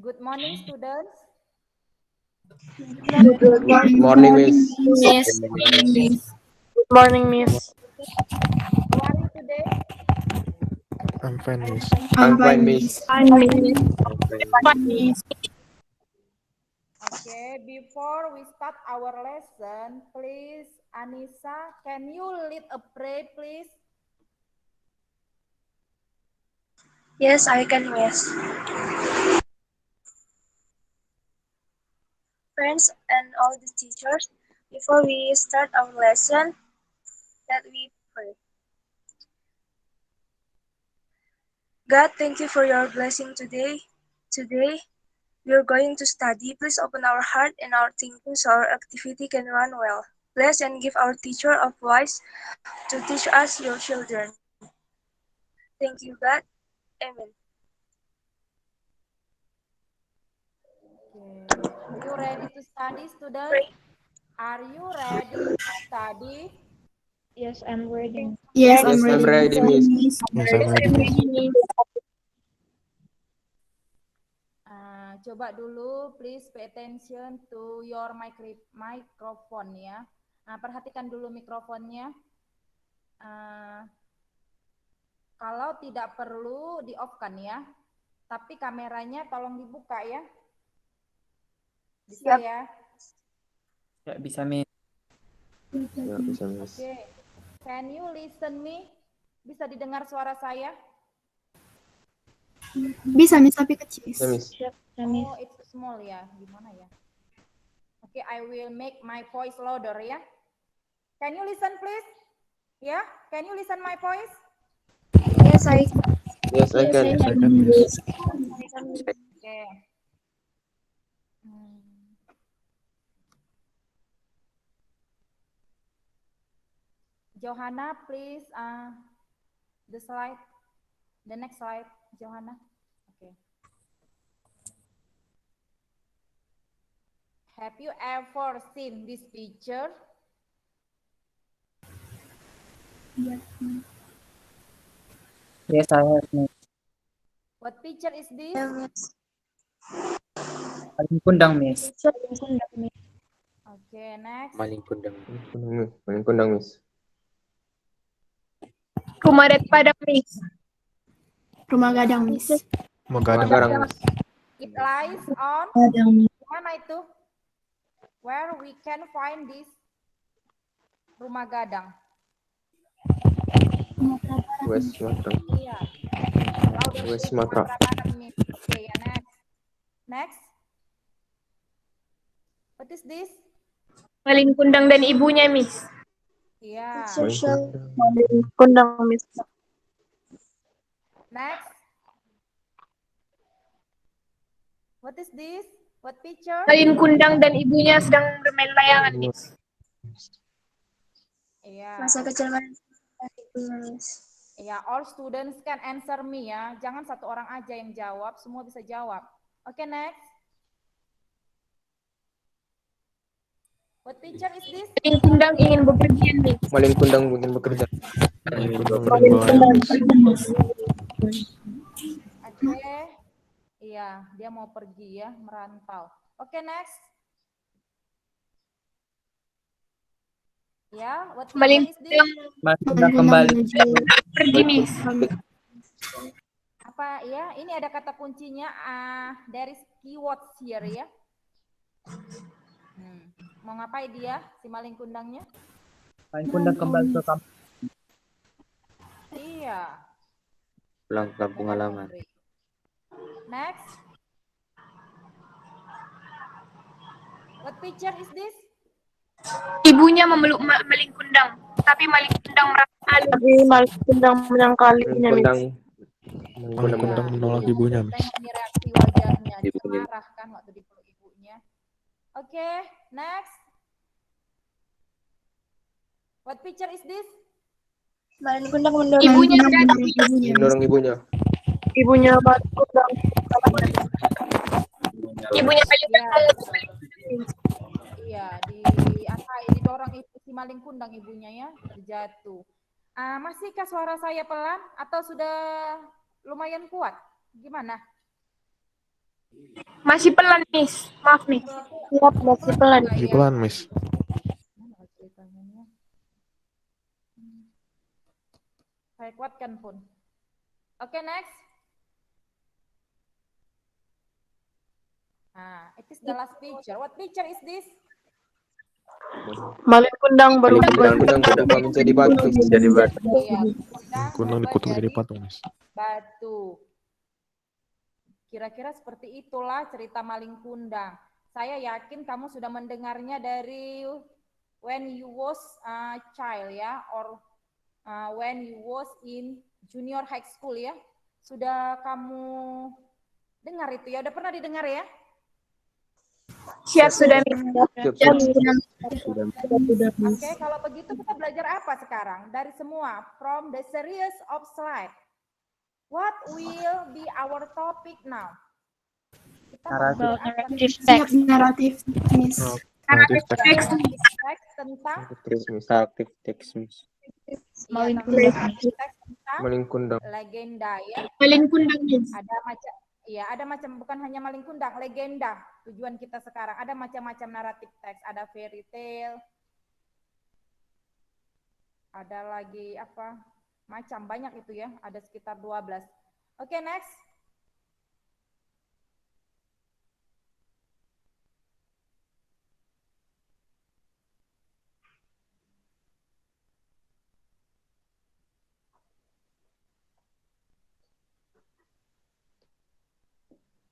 Good morning, students. Good morning, Miss. Miss. Good morning, Miss. How are you today? I'm fine, Miss. I'm I'm fine, fine, Miss. Fine, Miss. I'm fine. Miss. Okay, before we start our lesson, please, Anissa, can you lead a prayer, please? Yes, I can, Miss. Friends and all the teachers, before we start our lesson, let me pray. God, thank you for your blessing today. Today, we are going to study. Please open our heart and our thinking so our activity can run well. Bless and give our teacher of wise to teach us, your children. Thank you, God. Amen. Okay. Are you ready to study, student? Pray. Are you ready to study? Yes, I'm ready. Yes, I'm Yes, I'm ready. ready, Miss. Miss. Yes, I'm ready, Miss. Coba dulu, please pay attention to your microphone ya. Perhatikan dulu mikrofonnya. Kalau tidak perlu di-off-kan ya. Tapi kameranya tolong dibuka ya. Bisa Siap. ya? Ya, bisa, Miss. Ya, bisa, Miss. Oke. Can you listen me? Bisa didengar suara saya? Bisa, Miss, tapi kecil. Bisa, Miss. Siap, Miss. Oh, it's small ya. Gimana ya? Oke, I will make my voice louder ya. Can you listen please? Ya, can you listen my voice? Yes, I Yes, I can. Yes, I can, Miss. Oke. Johanna, please, the slide, the next slide, Johanna. Okay. Have you ever seen this picture? Yes, I have, Miss. What picture is this? Paling kundang, Miss. Okay, next. Maling kundang. Maling kundang, Miss. Rumah dat Padang, Miss. Rumah gadang, Miss. Magarang, Miss. It lies on Gadang. mana itu? Where we can find this rumah gadang? West Sumatera. Iya. Louder West please, Sumatera. Sumatera Barat, Miss. Okay, ya next. Next. What is this? Malin Kundang dan ibunya, Miss. Iya. Maling kundang. Malin Kundang, Miss. Next. What is this? What picture? Malin Kundang dan ibunya sedang bermain layangan, Miss. Iya. masa kecil Miss. Iya, all students can answer me ya. Jangan satu orang aja yang jawab, semua bisa jawab. Oke, next. What picture is this? Malin Kundang ingin bepergian, Miss. Maling kundang mungkin bekerja. Malin Malin Kundang. Oke. Iya, dia mau pergi ya, merantau. Oke, next. Ya, what Malin picture is this? Kundang Malin kundang kembali. pergi, Miss. Apa ya? Ini ada kata kuncinya. There is keywords here ya. Mau ngapain dia, si maling kundangnya? Malin kundang kembali ke kampung. Iya. Pulang ke kampung halaman. Next. What picture is this? Ibunya memeluk Malin Kundang, tapi Malin Kundang merasa malu. Tapi Malin Kundang menyangkalinya, Maling Miss. kundang menolak menolak ibunya, Miss. Tengok nih reaksi wajahnya, dia Ibunya. marah kan waktu dipeluk ibunya. Oke, next. What picture is this? Malin Kundang mendorong Ibunya Mendorong ibunya. Ibunya Malin Kundang. Ibunya Malin Iya. Kundang. Iya, didorong si maling kundang ibunya ya, terjatuh. Masihkah suara saya pelan atau sudah lumayan kuat? Gimana? Masih pelan, Miss. Maaf, Miss. Siap, masih pelan. Iya. Masih pelan, Miss. Mana ceritanya nih? Saya kuatkan pun. Oke, next. Nah, it is the last picture. What picture is this? Malin kundang Paling berubah kundang berubah menjadi batu. Menjadi batu. Iya, Kundang berubah dikutuk jadi jadi patung, Miss. batu. Kira-kira seperti itulah cerita maling kundang. Saya yakin kamu sudah mendengarnya dari when you was a child ya, or when you was in junior high school ya. Sudah kamu dengar itu ya? Udah pernah didengar ya? Siap sudah, Miss. Siap, siap. Oke, kalau begitu kita belajar apa sekarang? Dari semua, from the series of slide. What will be our topic now? Kita Naratif. membicarakan Siap naratif, Miss. Narrative text. teks tentang Aktif teks, Miss. maling kundang. Teks tentang Maling kundang. legenda ya. Malin kundang, Miss. Ada macam bukan hanya maling kundang, legenda. Tujuan kita sekarang ada macam-macam naratif teks, ada fairy tale. Ada lagi apa? Macam banyak itu ya, ada sekitar 12. Oke, next.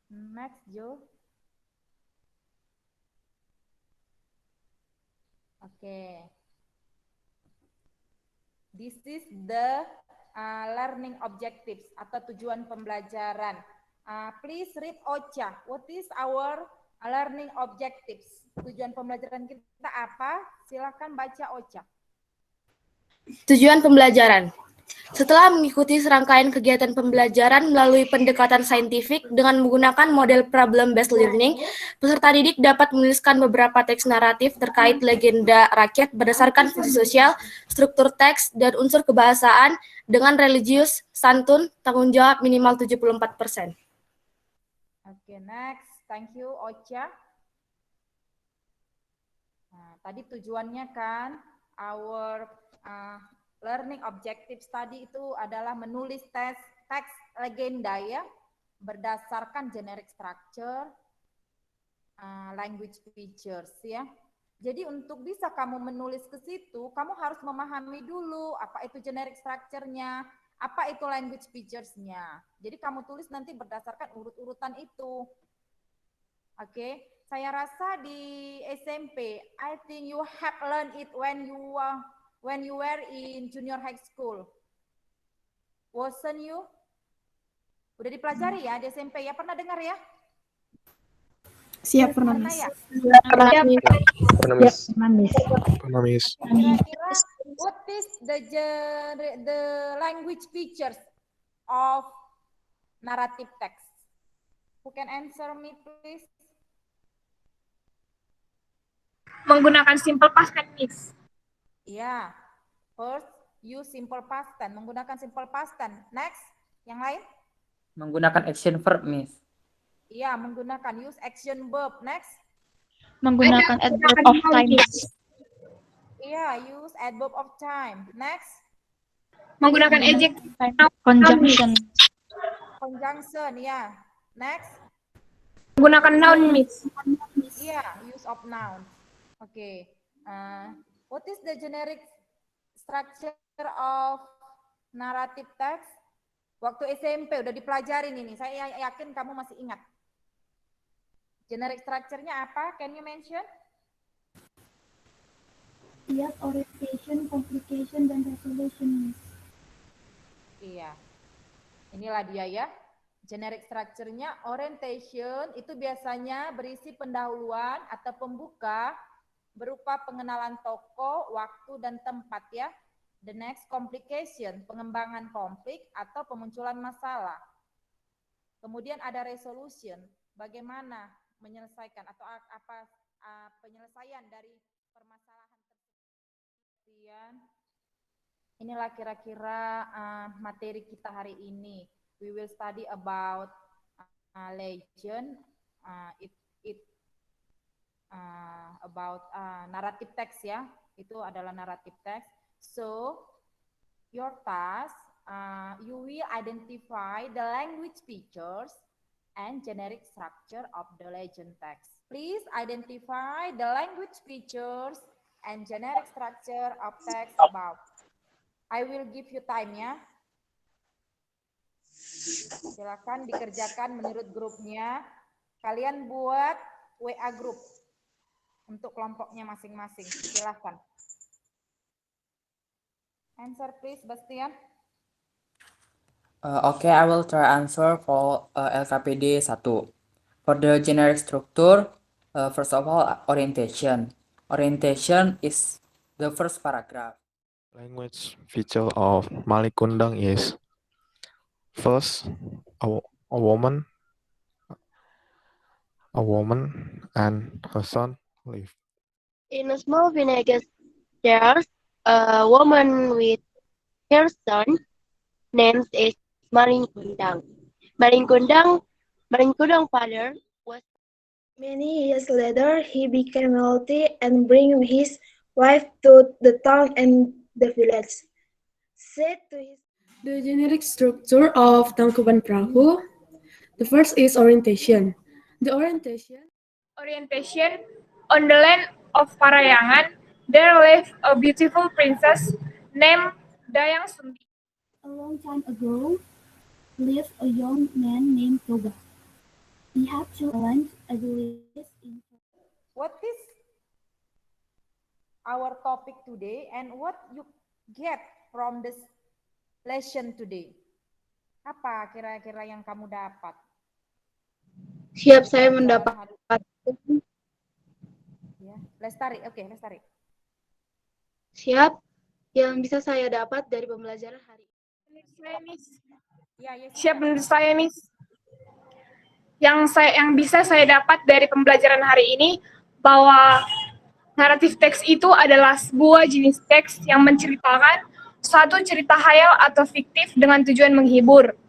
Next, Jo. Oke. This is the learning objectives atau tujuan pembelajaran. Please read OCHA. What is our learning objectives? Tujuan pembelajaran kita apa? Silakan baca OCHA. Tujuan pembelajaran. Setelah mengikuti serangkaian kegiatan pembelajaran melalui pendekatan saintifik dengan menggunakan model problem-based learning, peserta didik dapat menuliskan beberapa teks naratif terkait legenda rakyat berdasarkan fungsi sosial, struktur teks, dan unsur kebahasaan dengan religius, santun, tanggung jawab minimal 74%. Oke, next. Thank you, Ocha. Nah, tadi tujuannya kan, our learning objectives tadi itu adalah menulis teks legenda ya, berdasarkan generic structure, language features ya. Jadi untuk bisa kamu menulis ke situ, kamu harus memahami dulu apa itu generic structure-nya, apa itu language features-nya. Jadi kamu tulis nanti berdasarkan urut-urutan itu. Oke, saya rasa di SMP, I think you have learned it when you were in junior high school. Wasn't you? Udah dipelajari ya di SMP ya? Pernah dengar ya? Siap, pernah, Pernah Miss. ya? Pernah, Miss. Pernah, Miss. Kira-kira what is the language features of narrative text? Who can answer me please? Menggunakan simple past tense, Miss. Iya. First, use simple past tense. Menggunakan simple past tense. Next, yang lain? Menggunakan action verb, Miss. Iya, menggunakan use action verb. Next. Menggunakan adverb of time. Iya, use adverb of time. Next. Menggunakan adjective. Conjunction. Conjunction, ya. Next. Menggunakan noun, Miss. Iya, use of noun. Oke. What is the generic structure of narrative text? Waktu SMP udah dipelajarin ini. Saya yakin kamu masih ingat. Generic structure-nya apa? Can you mention? Siap, orientation, complication, dan resolution, Miss. Iya. Inilah dia ya. Generic structure-nya orientation itu biasanya berisi pendahuluan atau pembuka berupa pengenalan tokoh, waktu, dan tempat ya. The next complication, pengembangan konflik atau pemunculan masalah. Kemudian ada resolution, bagaimana menyelesaikan atau apa penyelesaian dari permasalahan tersebut. Kemudian inilah kira-kira materi kita hari ini. We will study about legend it about narrative text ya. Itu adalah narrative text. So your task, you will identify the language features and generic structure of the legend text. Please identify the language features and generic structure of text above. I will give you time ya. Silakan dikerjakan menurut grupnya. Kalian buat WA group untuk kelompoknya masing-masing. Silakan. Answer please, Bastian. Okay, I will try answer for LKPD 1. For the generic structure, first of all, orientation. Orientation is the first paragraph. Language feature of Malik Kundang is first, a woman and her son live. In a small village, there's a woman with her son, named is Maling Kundang. Maling Kundang father was. Many years later, he became wealthy and bring his wife to the town and the village. Said to his The generic structure of Tangkuban Perahu. The first is orientation. The orientation on the land of Parayangan, there lived a beautiful princess named Dayang Sumbi. A long time ago, lived a young man named Toga. He had children, I believe, in. What is our topic today and what you get from this lesson today? Apa kira-kira yang kamu dapat? Siap, saya mendapat. Ya, Lestari, oke, Lestari. Siap, yang bisa saya dapat dari pembelajaran hari ini. Siap menurut saya, Miss. Yang bisa saya dapat dari pembelajaran hari ini bahwa naratif teks itu adalah sebuah jenis teks yang menceritakan suatu cerita hayal atau fiktif dengan tujuan menghibur,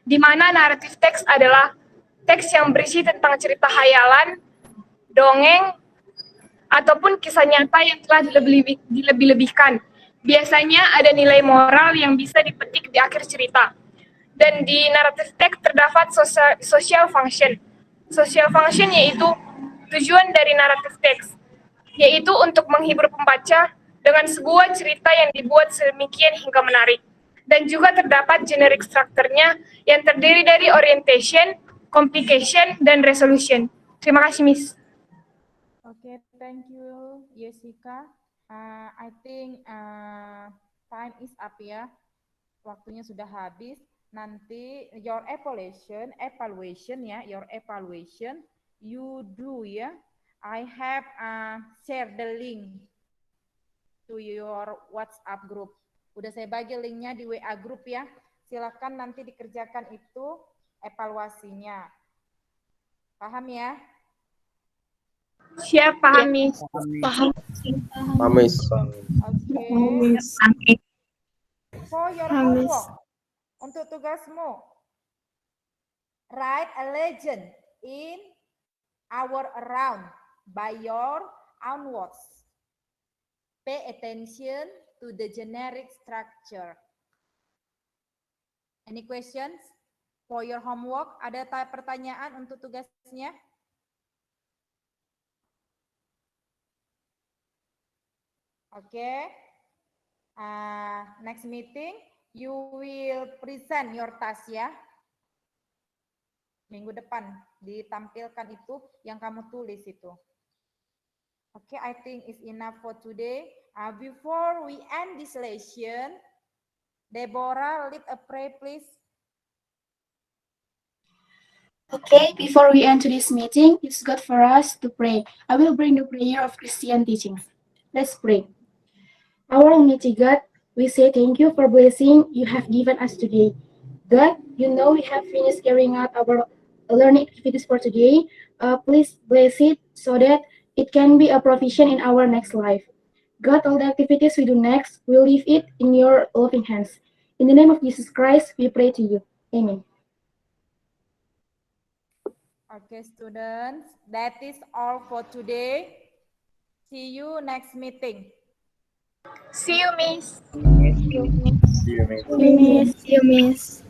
di mana naratif teks adalah teks yang berisi tentang cerita hayalan, dongeng, ataupun kisah nyata yang telah dilebih-lebihkan. Biasanya ada nilai moral yang bisa dipetik di akhir cerita. Dan di naratif teks terdapat social function. Social function yaitu tujuan dari naratif teks, yaitu untuk menghibur pembaca dengan sebuah cerita yang dibuat sedemikian hingga menarik. Dan juga terdapat generic structure-nya yang terdiri dari orientation, complication, dan resolution. Terima kasih, Miss. Okay, thank you, Jessica. I think time is up ya. Waktunya sudah habis. Nanti your evaluation ya, you do ya. I have share the link to your WhatsApp group. Udah saya bagi linknya di WA group ya. Silakan nanti dikerjakan itu evaluasinya. Paham ya? Siap, paham, Miss. Paham, Miss. Oke. For your homework, untuk tugasmu, write a legend in our around by your own words. Pay attention to the generic structure. Any questions for your homework? Ada pertanyaan untuk tugasnya? Okay. Next meeting, you will present your task ya. Minggu depan ditampilkan itu yang kamu tulis itu. Okay, I think it's enough for today. Before we end this lesson, Deborah, lead a prayer, please. Okay, before we end today's meeting, it's good for us to pray. I will bring the prayer of Christian teachings. Let's pray. Our Almighty God, we say thank you for blessing you have given us today. God, you know we have finished carrying out our learning activities for today. Please bless it so that it can be a provision in our next life. God, all the activities we do next, we leave it in your loving hands. In the name of Jesus Christ, we pray to you. Amen. Okay, students, that is all for today. See you next meeting. See you, Miss. See you, Miss. See you, Miss.